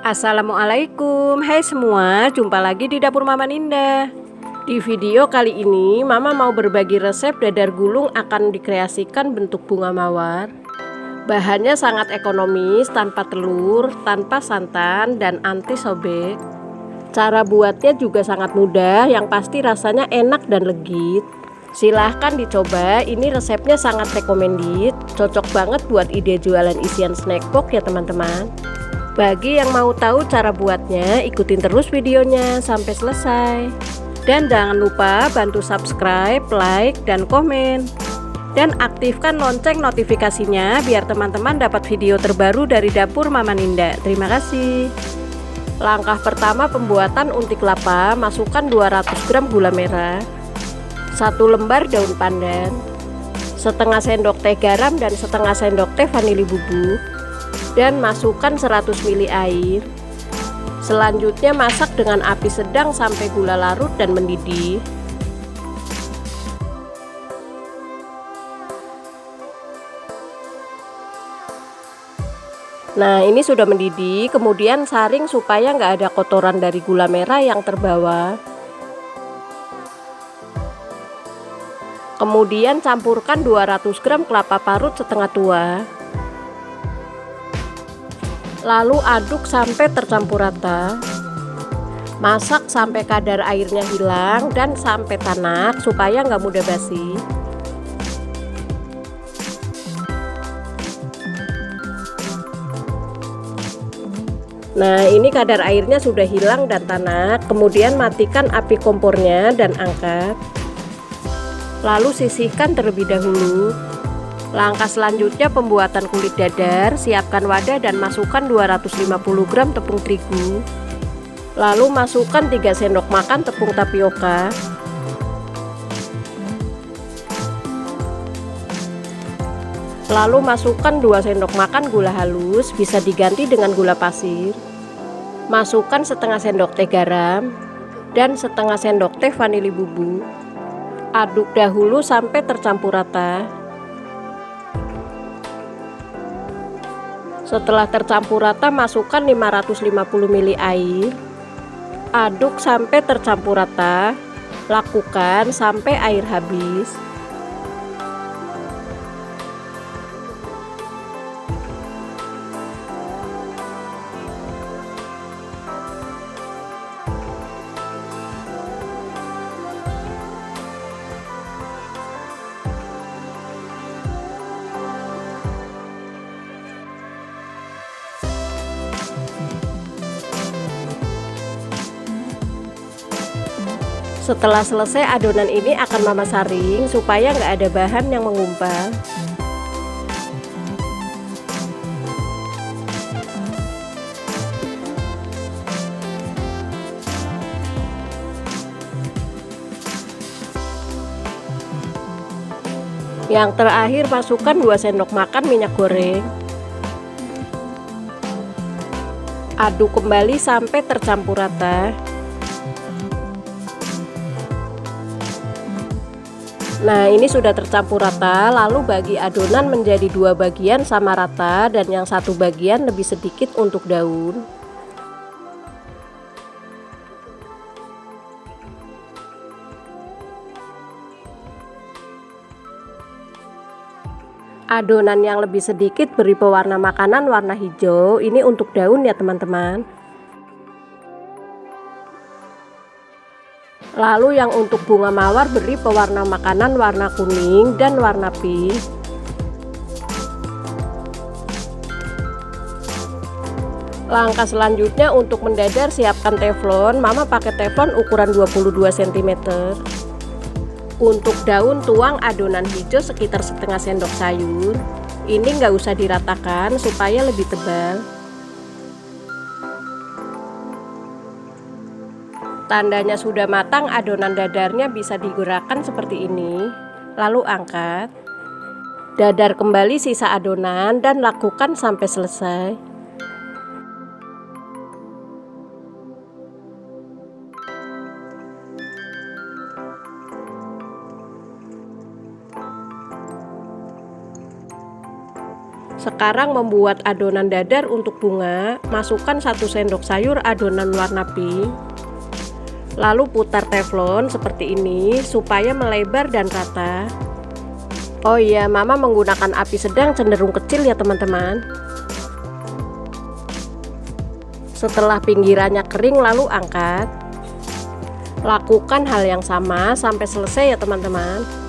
Assalamualaikum, hai semua, jumpa lagi di dapur Mama Ninda. Di video kali ini, Mama mau berbagi resep dadar gulung akan dikreasikan bentuk bunga mawar. Bahannya sangat ekonomis, tanpa telur, tanpa santan, dan anti sobek. Cara buatnya juga sangat mudah, yang pasti rasanya enak dan legit. Silahkan dicoba, ini resepnya sangat recommended, cocok banget buat ide jualan isian snack box ya teman-teman. Bagi yang mau tahu cara buatnya, ikutin terus videonya sampai selesai. Dan jangan lupa bantu subscribe, like, dan komen. Dan aktifkan lonceng notifikasinya biar teman-teman dapat video terbaru dari dapur Mama Ninda. Terima kasih. Langkah pertama pembuatan unti kelapa, masukkan 200 gram gula merah, 1 lembar daun pandan, setengah sendok teh garam dan setengah sendok teh vanili bubuk, dan masukkan 100 ml air. Selanjutnya masak dengan api sedang sampai gula larut dan mendidih. Nah, ini sudah mendidih, kemudian saring supaya nggak ada kotoran dari gula merah yang terbawa. Kemudian campurkan 200 gram kelapa parut setengah tua. Lalu aduk sampai tercampur rata. Masak sampai kadar airnya hilang dan sampai tanak supaya nggak mudah basi. Nah, ini kadar airnya sudah hilang dan tanak. Kemudian matikan api kompornya dan angkat. Lalu sisihkan terlebih dahulu. Langkah selanjutnya pembuatan kulit dadar. Siapkan wadah dan masukkan 250 gram tepung terigu. Lalu masukkan 3 sendok makan tepung tapioka. Lalu masukkan 2 sendok makan gula halus, bisa diganti dengan gula pasir. Masukkan setengah sendok teh garam dan setengah sendok teh vanili bubuk. Aduk dahulu sampai tercampur rata. Setelah tercampur rata, masukkan 550 ml air. Aduk sampai tercampur rata. Lakukan sampai air habis. Setelah selesai, adonan ini akan Mama saring supaya nggak ada bahan yang mengumpal. Yang terakhir, masukkan 2 sendok makan minyak goreng. Aduk kembali sampai tercampur rata. Nah, ini sudah tercampur rata, lalu bagi adonan menjadi 2 bagian sama rata dan yang satu bagian lebih sedikit untuk daun. Adonan yang lebih sedikit beri pewarna makanan warna hijau, ini untuk daun ya teman-teman. Lalu yang untuk bunga mawar beri pewarna makanan warna kuning dan warna pink. Langkah selanjutnya untuk mendadar, siapkan teflon. Mama pakai teflon ukuran 22 cm. Untuk daun, tuang adonan hijau sekitar setengah sendok sayur. Ini nggak usah diratakan supaya lebih tebal. Tandanya sudah matang, adonan dadarnya bisa digerakkan seperti ini. Lalu angkat. Dadar kembali sisa adonan dan lakukan sampai selesai. Sekarang membuat adonan dadar untuk bunga. Masukkan 1 sendok sayur adonan warna pink. Lalu putar teflon seperti ini supaya melebar dan rata. Oh iya, Mama menggunakan api sedang cenderung kecil ya teman-teman. Setelah pinggirannya kering lalu angkat. Lakukan hal yang sama sampai selesai ya teman-teman.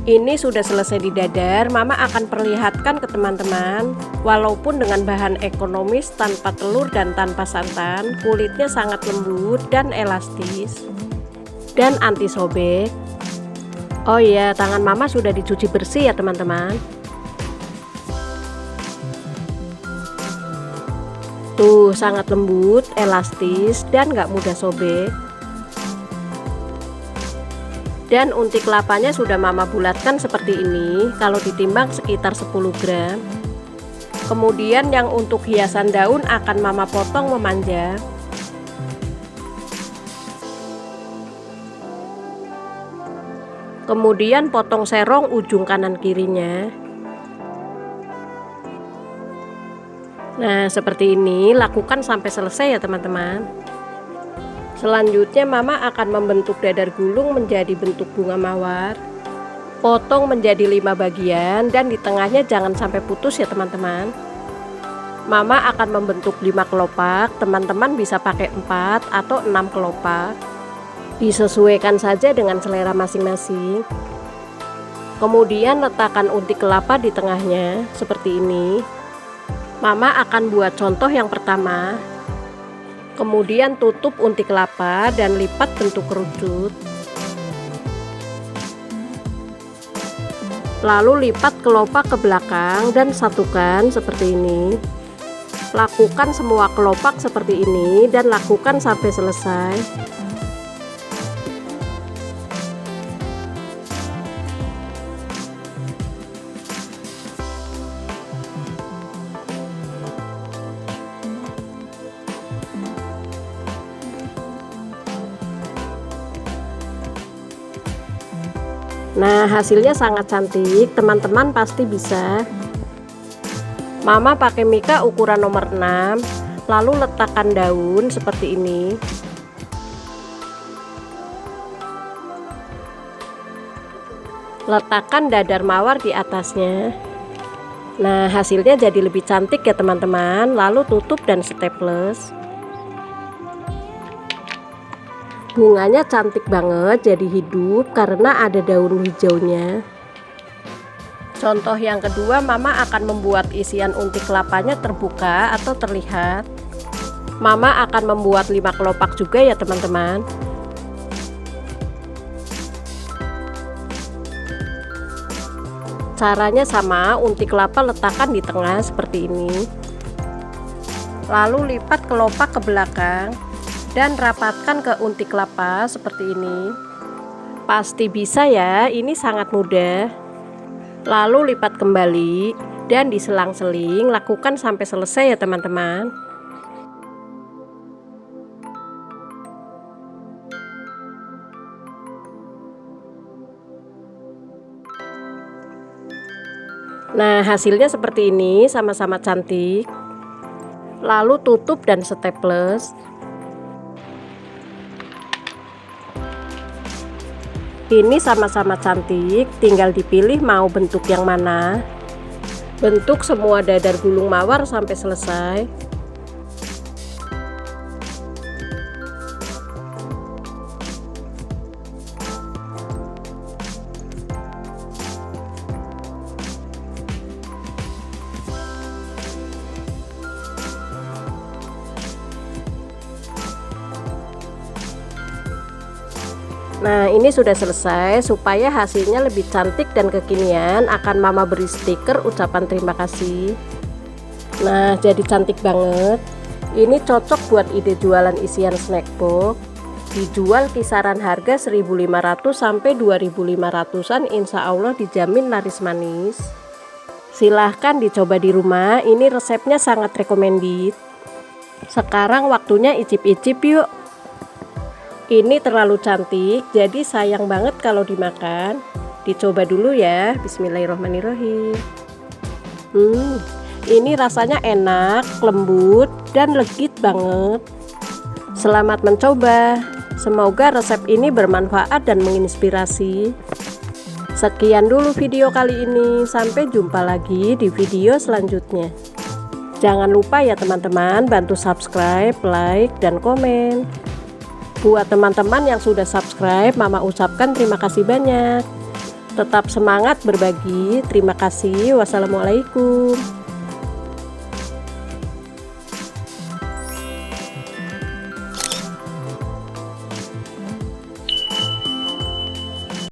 Ini sudah selesai didadar. Mama akan perlihatkan ke teman-teman, walaupun dengan bahan ekonomis tanpa telur dan tanpa santan, kulitnya sangat lembut dan elastis dan anti sobek. Oh iya, tangan Mama sudah dicuci bersih ya teman-teman. Tuh, sangat lembut, elastis, dan gak mudah sobek. Dan unti kelapanya sudah Mama bulatkan seperti ini, kalau ditimbang sekitar 10 gram. Kemudian yang untuk hiasan daun akan Mama potong memanjang. Kemudian potong serong ujung kanan kirinya. Nah, seperti ini, lakukan sampai selesai ya teman-teman. Selanjutnya Mama akan membentuk dadar gulung menjadi bentuk bunga mawar. Potong menjadi 5 bagian dan di tengahnya jangan sampai putus ya teman-teman. Mama akan membentuk 5 kelopak, teman-teman bisa pakai 4 atau 6 kelopak. Disesuaikan saja dengan selera masing-masing. Kemudian letakkan unti kelapa di tengahnya seperti ini. Mama akan buat contoh yang pertama. Kemudian tutup unti kelapa dan lipat bentuk kerucut. Lalu lipat kelopak ke belakang dan satukan seperti ini. Lakukan semua kelopak seperti ini dan lakukan sampai selesai. Nah, hasilnya sangat cantik, teman-teman pasti bisa. Mama pakai mika ukuran nomor 6, lalu letakkan daun seperti ini. Letakkan dadar mawar di atasnya. Nah, hasilnya jadi lebih cantik ya teman-teman. Lalu tutup dan staples. Bunganya cantik banget, jadi hidup karena ada daun hijaunya. Contoh yang kedua, Mama akan membuat isian unti kelapanya terbuka atau terlihat. Mama akan membuat 5 kelopak juga ya teman-teman. Caranya sama, unti kelapa letakkan di tengah seperti ini. Lalu lipat kelopak ke belakang dan rapatkan ke unti kelapa seperti ini. Pasti bisa ya, ini sangat mudah. Lalu lipat kembali dan diselang-seling, lakukan sampai selesai ya teman-teman. Nah, hasilnya seperti ini, sama-sama cantik. Lalu tutup dan staples. Ini sama-sama cantik, tinggal dipilih mau bentuk yang mana. Bentuk semua dadar gulung mawar sampai selesai. Nah, ini sudah selesai. Supaya hasilnya lebih cantik dan kekinian, akan mama beri stiker ucapan terima kasih. Nah, jadi cantik banget. Ini cocok buat ide jualan isian snack box. Dijual kisaran harga 1.500 sampai 2.500-an, insya Allah dijamin laris manis. Silahkan dicoba di rumah, ini resepnya sangat recommended. Sekarang waktunya icip-icip yuk. Ini terlalu cantik, jadi sayang banget kalau dimakan. Dicoba dulu ya, bismillahirrahmanirrahim. Ini rasanya enak, lembut, dan legit banget. Selamat mencoba. Semoga resep ini bermanfaat dan menginspirasi. Sekian dulu video kali ini, sampai jumpa lagi di video selanjutnya. Jangan lupa ya teman-teman, bantu subscribe, like, dan komen. Buat teman-teman yang sudah subscribe, mama ucapkan terima kasih banyak. Tetap semangat berbagi. Terima kasih. Wassalamualaikum.